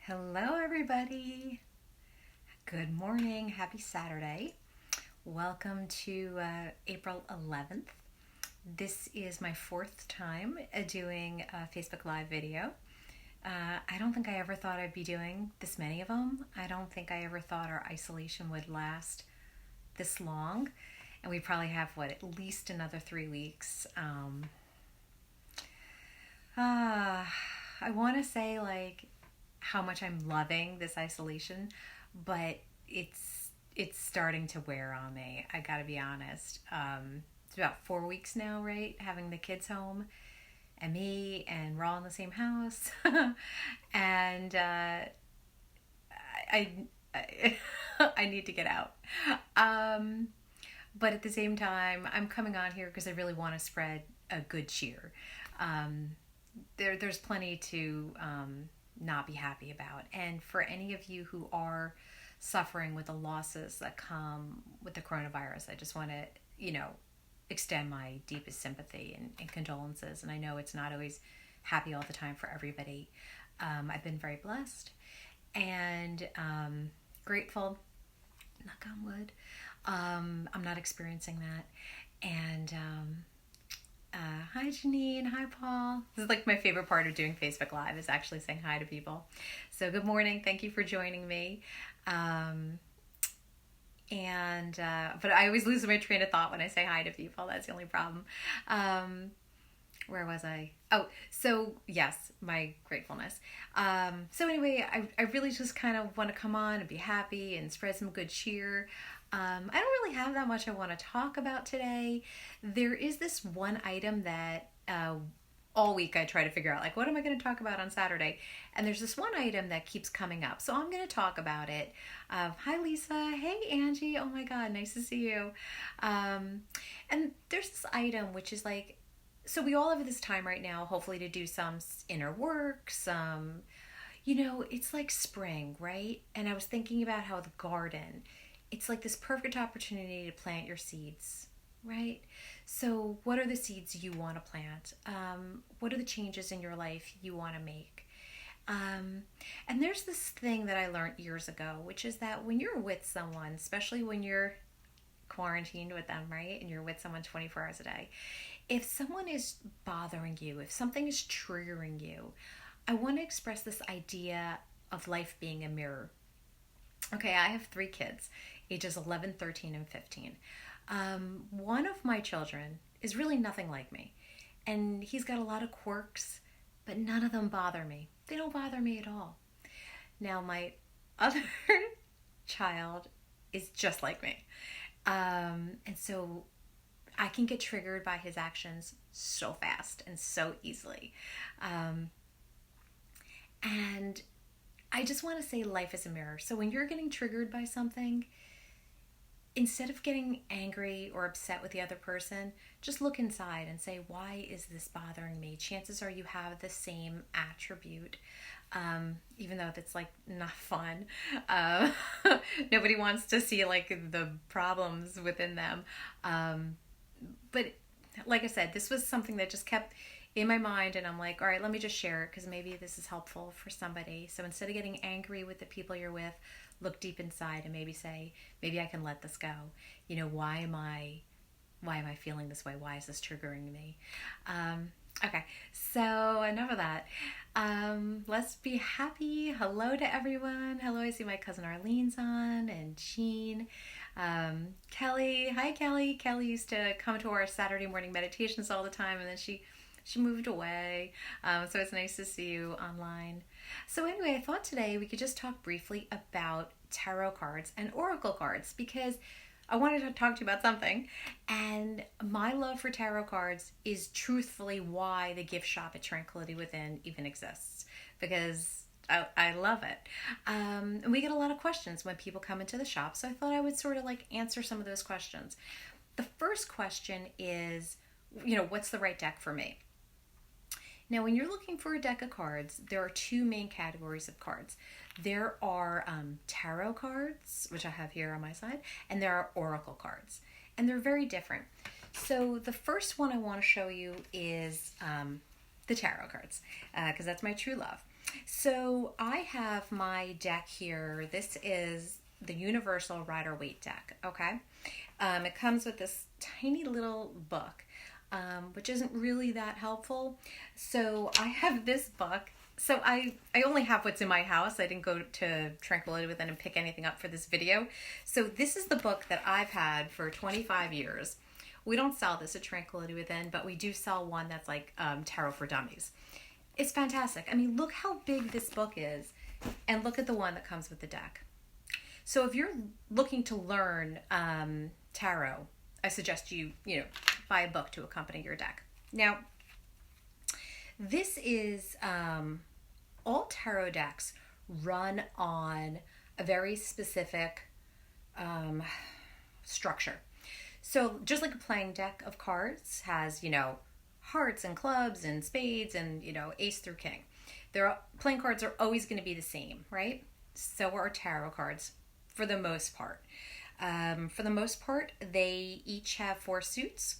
Hello, everybody. Good morning. Happy Saturday. Welcome to April 11th. This is my fourth time doing a Facebook Live video. I don't think I ever thought I'd be doing this many of them. I don't think I ever thought our isolation would last this long. And we probably have, at least another 3 weeks. I want to say, how much I'm loving this isolation, but it's starting to wear on me. I gotta be honest. It's about 4 weeks now, right? Having the kids home and me, and we're all in the same house, and I, I I need to get out. But at the same time, I'm coming on here because I really want to spread a good cheer. Um, there's plenty to not be happy about. And for any of you who are suffering with the losses that come with the coronavirus, I just want to, extend my deepest sympathy and condolences. And I know it's not always happy all the time for everybody. I've been very blessed and grateful, knock on wood. I'm not experiencing that. And hi, Janine. Hi, Paul. This is like my favorite part of doing Facebook Live is actually saying hi to people. So good morning. Thank you for joining me. But I always lose my train of thought when I say hi to people. That's the only problem. Where was I? Oh, so yes, my gratefulness. So anyway, I really just kind of want to come on and be happy and spread some good cheer. I don't really have that much I want to talk about today. There is this one item that all week I try to figure out, what am I going to talk about on Saturday? And there's this one item that keeps coming up. So I'm going to talk about it. Hi, Lisa. Hey, Angie. Oh my God, nice to see you. And there's this item which is so we all have this time right now, hopefully, to do some inner work, it's like spring, right? And I was thinking about how the garden, it's like this perfect opportunity to plant your seeds, right? So what are the seeds you want to plant? What are the changes in your life you want to make? And there's this thing that I learned years ago, which is that when you're with someone, especially when you're quarantined with them, right? And you're with someone 24 hours a day, if someone is bothering you, if something is triggering you, I want to express this idea of life being a mirror. Okay, I have 3 kids, ages 11, 13, and 15. One of my children is really nothing like me. And he's got a lot of quirks, but none of them bother me. They don't bother me at all. Now, my other child is just like me. And so I can get triggered by his actions so fast and so easily. And I just want to say life is a mirror. So when you're getting triggered by something, instead of getting angry or upset with the other person, just look inside and say, why is this bothering me? Chances are you have the same attribute, even though that's not fun. Nobody wants to see the problems within them. But like I said, this was something that just kept in my mind, and I'm like, all right, let me just share it because maybe this is helpful for somebody. So instead of getting angry with the people you're with, look deep inside and maybe say, maybe I can let this go. Why am I feeling this way? Why is this triggering me? Okay, so enough of that. Let's be happy. Hello to everyone. Hello, I see my cousin Arlene's on, and Jean. Kelly. Hi, Kelly. Kelly used to come to our Saturday morning meditations all the time, and then she moved away. So it's nice to see you online. So anyway, I thought today we could just talk briefly about tarot cards and oracle cards because I wanted to talk to you about something. And my love for tarot cards is truthfully why the gift shop at Tranquility Within even exists, because I love it. And we get a lot of questions when people come into the shop, so I thought I would sort of answer some of those questions. The first question is, what's the right deck for me? Now, when you're looking for a deck of cards, there are 2 main categories of cards. There are tarot cards, which I have here on my side, and there are oracle cards. And they're very different. So the first one I want to show you is the tarot cards, because that's my true love. So I have my deck here. This is the Universal Rider-Waite deck, okay? It comes with this tiny little book, which isn't really that helpful. So I have this book. So I only have what's in my house. I didn't go to Tranquility Within and pick anything up for this video. So this is the book that I've had for 25 years. We don't sell this at Tranquility Within, but we do sell one that's like Tarot for Dummies. It's fantastic. I mean, look how big this book is, and look at the one that comes with the deck. So if you're looking to learn tarot, I suggest you buy a book to accompany your deck. Now, this is all tarot decks run on a very specific structure. So just like a playing deck of cards has, hearts and clubs and spades and, ace through king. Playing cards are always going to be the same, right? So are tarot cards for the most part. For the most part, they each have 4 suits.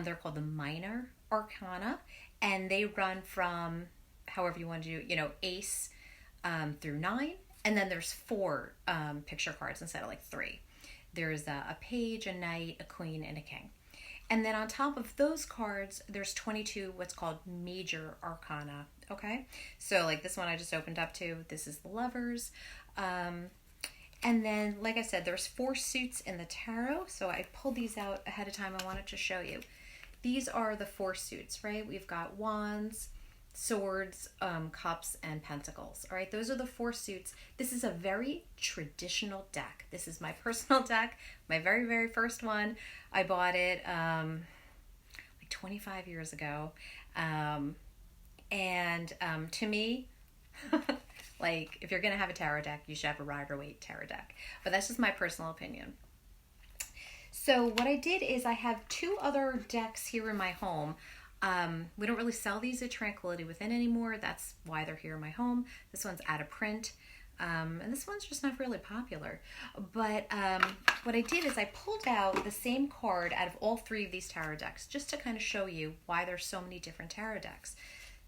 They're called the minor arcana, and they run from however you want to do, ace through 9. And then there's 4 picture cards instead of like 3. There's a page, a knight, a queen, and a king. And then on top of those cards, there's 22 what's called major arcana, okay? So like this one I just opened up to, this is the lovers. And then, like I said, there's 4 suits in the tarot. So I pulled these out ahead of time. I wanted to show you. These are the 4 suits, right? We've got wands, swords, cups, and pentacles. All right, those are the 4 suits. This is a very traditional deck. This is my personal deck, my very, very first one. I bought it like 25 years ago. And to me, like if you're going to have a tarot deck, you should have a Rider-Waite tarot deck. But that's just my personal opinion. So what I did is I have 2 other decks here in my home. We don't really sell these at Tranquility Within anymore. That's why they're here in my home. This one's out of print. And this one's just not really popular. But what I did is I pulled out the same card out of all 3 of these tarot decks just to kind of show you why there's so many different tarot decks.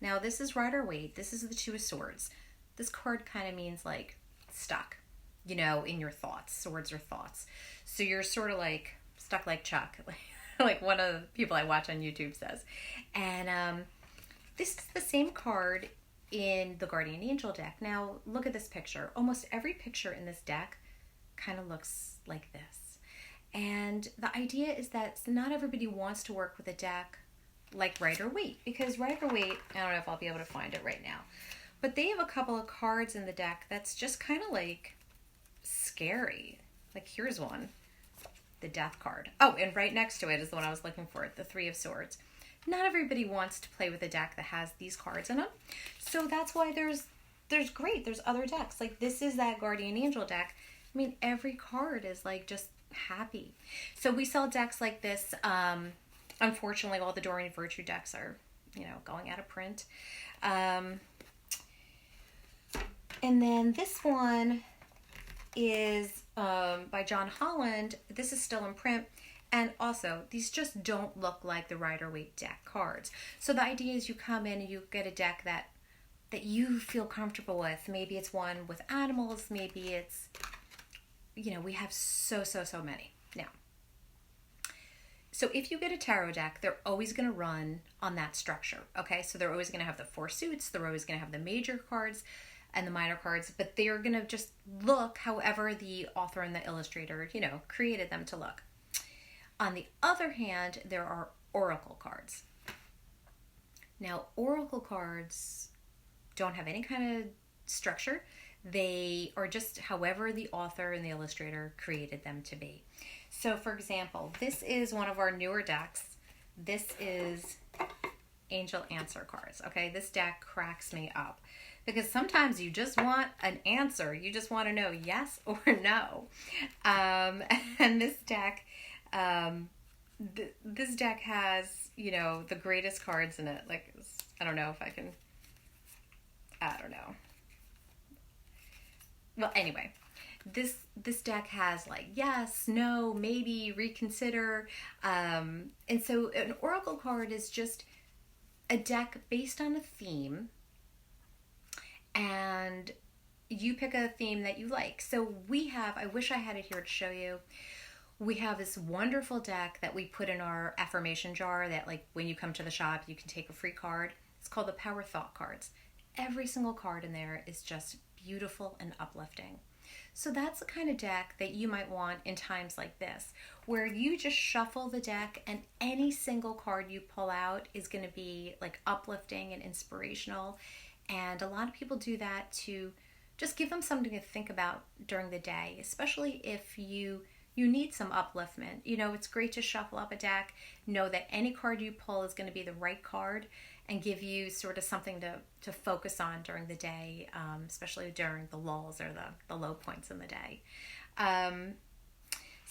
Now this is Rider-Waite. This is the 2 of Swords. This card kind of means like stuck, in your thoughts. Swords are thoughts. So you're sort of like stuck like Chuck. Like one of the people I watch on YouTube says. And this is the same card in the Guardian Angel deck. Now, look at this picture. Almost every picture in this deck kind of looks like this. And the idea is that not everybody wants to work with a deck like Rider-Waite, because Rider-Waite, I don't know if I'll be able to find it right now, but they have a couple of cards in the deck that's just kind of like scary. Like here's one. The Death card. Oh, and right next to it is the one I was looking for, the 3 of Swords. Not everybody wants to play with a deck that has these cards in them. So that's why there's other decks. Like this is that Guardian Angel deck. I mean, every card is like just happy. So we sell decks like this. Unfortunately, all the Doreen Virtue decks are, going out of print. And then this one is by John Holland. This is still in print. And also, these just don't look like the Rider-Waite deck cards. So the idea is you come in and you get a deck that you feel comfortable with. Maybe it's one with animals. Maybe it's, we have so many. Now, so if you get a tarot deck, they're always going to run on that structure. Okay, so they're always going to have the 4 suits. They're always going to have the major cards and the minor cards, but they are going to just look however the author and the illustrator, created them to look. On the other hand, there are oracle cards. Now, oracle cards don't have any kind of structure. They are just however the author and the illustrator created them to be. So, for example, this is one of our newer decks. This is Angel Answer cards. Okay, this deck cracks me up because sometimes you just want an answer. You just want to know yes or no. And this deck, this deck has, the greatest cards in it. Like, I don't know. Well, anyway, this deck has like yes, no, maybe, reconsider. And so an oracle card is just a deck based on a theme. and you pick a theme that you like. So we have, I wish I had it here to show you. We have this wonderful deck that we put in our affirmation jar that, like, when you come to the shop, you can take a free card. It's called the Power Thought cards. Every single card in there is just beautiful and uplifting. So that's the kind of deck that you might want in times like this, where you just shuffle the deck and any single card you pull out is going to be like uplifting and inspirational. And a lot of people do that to just give them something to think about during the day, especially if you need some upliftment. You know, it's great to shuffle up a deck, know that any card you pull is going to be the right card, and give you sort of something to focus on during the day, especially during the lulls or the low points in the day.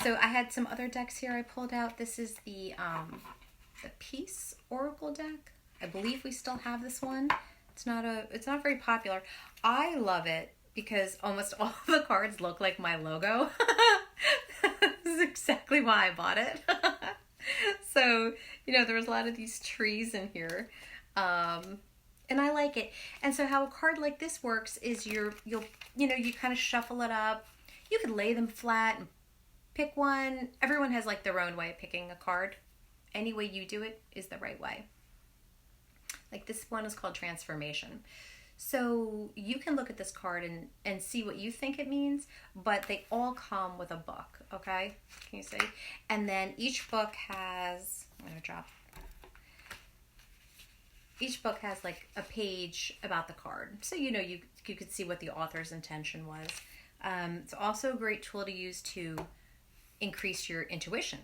So I had some other decks here I pulled out. This is the Peace Oracle deck. I believe we still have this one. It's not very popular. I love it because almost all the cards look like my logo. This is exactly why I bought it. So, you know, there was a lot of these trees in here. And I like it. And so how a card like this works is you kind of shuffle it up. You could lay them flat and pick one. Everyone has like their own way of picking a card. Any way you do it is the right way. Like this one is called Transformation. So you can look at this card and see what you think it means, but they all come with a book, okay? Can you see? And then each book has, each book has like a page about the card. So you know you could see what the author's intention was. It's also a great tool to use to increase your intuition,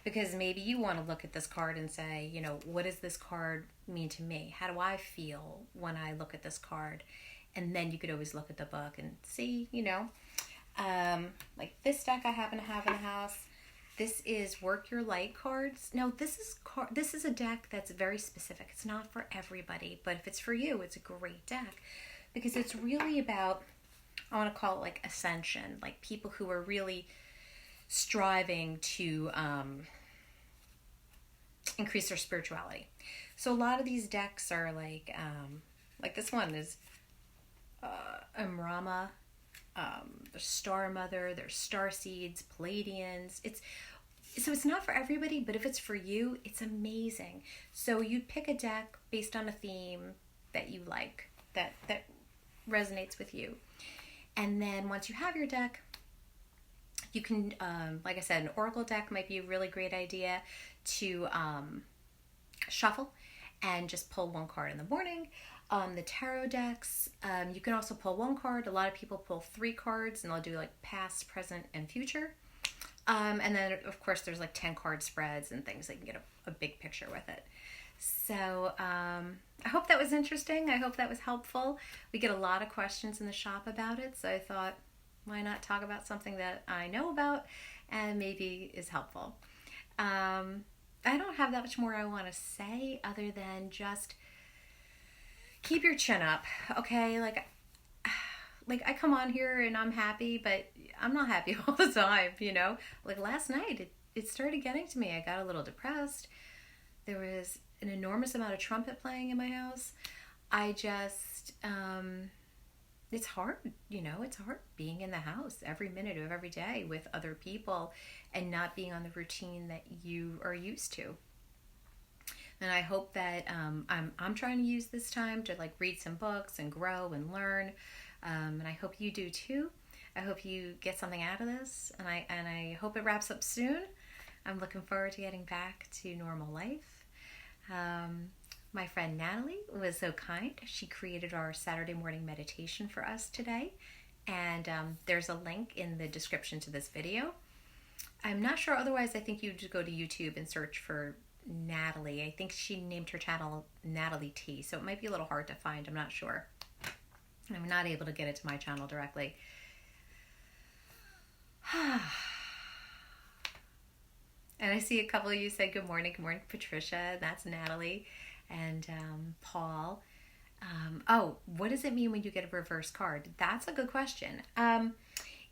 because maybe you want to look at this card and say, you know, what does this card mean to me? How do I feel when I look at this card? And then you could always look at the book and see, you know, like this deck I happen to have in the house. This is Work Your Light cards. Now, this is a deck that's very specific. It's not for everybody, but if it's for you, it's a great deck because it's really about, I want to call it like ascension, like people who are really striving to increase their spirituality. So a lot of these decks are like this one is Amrama. There's Star Mother, there's Star Seeds, Pleiadians. It's not for everybody, but if it's for you, it's amazing. So you pick a deck based on a theme that you like, that resonates with you. And then once you have your deck, you can, like I said, an oracle deck might be a really great idea to shuffle and just pull one card in the morning. The tarot decks, you can also pull one card. A lot of people pull 3 cards and they'll do like past, present, and future. And then of course there's like 10 card spreads and things that can get a big picture with it. So I hope that was interesting. I hope that was helpful. We get a lot of questions in the shop about it. So I thought, why not talk about something that I know about and maybe is helpful. I don't have that much more I want to say other than just keep your chin up, okay? Like I come on here and I'm happy, but I'm not happy all the time, you know? Like last night, it started getting to me. I got a little depressed. There was an enormous amount of trumpet playing in my house. I just, it's hard, you know? It's hard being in the house every minute of every day with other people and not being on the routine that you are used to. And I hope that I'm trying to use this time to like read some books and grow and learn. And I hope you do too. I hope you get something out of this, and I hope it wraps up soon. I'm looking forward to getting back to normal life. My friend Natalie was so kind. She created our Saturday morning meditation for us today, and there's a link in the description to this video. I'm not sure otherwise. I think you just go to YouTube and search for Natalie. I think she named her channel Natalie T, so it might be a little hard to find. I'm not sure. I'm not able to get it to my channel directly. And I see a couple of you say good morning. Good morning, Patricia. That's Natalie. And Paul. Oh, what does it mean when you get a reverse card? That's a good question.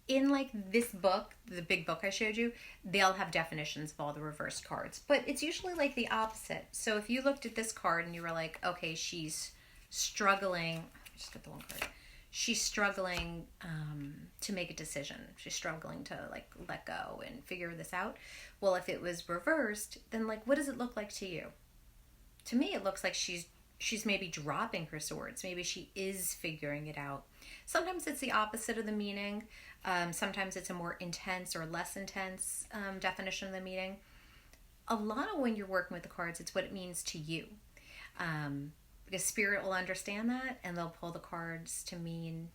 In like this book, the big book I showed you, they'll have definitions of all the reverse cards. But it's usually like the opposite. So if you looked at this card and you were like, okay, she's struggling. Just get the one card. she's struggling to make a decision. She's struggling to like let go and figure this out. Well, if it was reversed, then like what does it look like to you? To me, it looks like she's maybe dropping her swords. Maybe she is figuring it out. Sometimes it's the opposite of the meaning. Sometimes it's a more intense or less intense definition of the meaning. A lot of when you're working with the cards, it's what it means to you. Because spirit will understand that, and they'll pull the cards to mean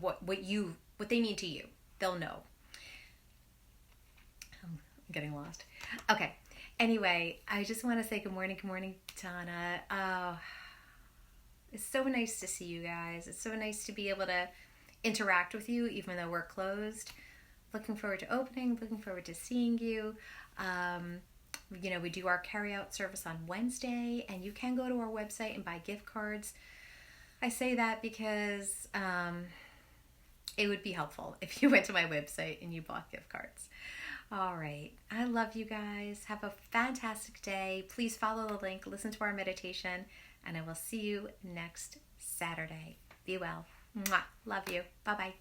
what they mean to you. They'll know. I'm getting lost. Okay. Anyway, I just want to say good morning, Donna. Oh, it's so nice to see you guys. It's so nice to be able to interact with you, even though we're closed. Looking forward to opening. Looking forward to seeing you. We do our carry-out service on Wednesday, and you can go to our website and buy gift cards. I say that because it would be helpful if you went to my website and you bought gift cards. All right. I love you guys. Have a fantastic day. Please follow the link, listen to our meditation, and I will see you next Saturday. Be well. Mwah. Love you. Bye-bye.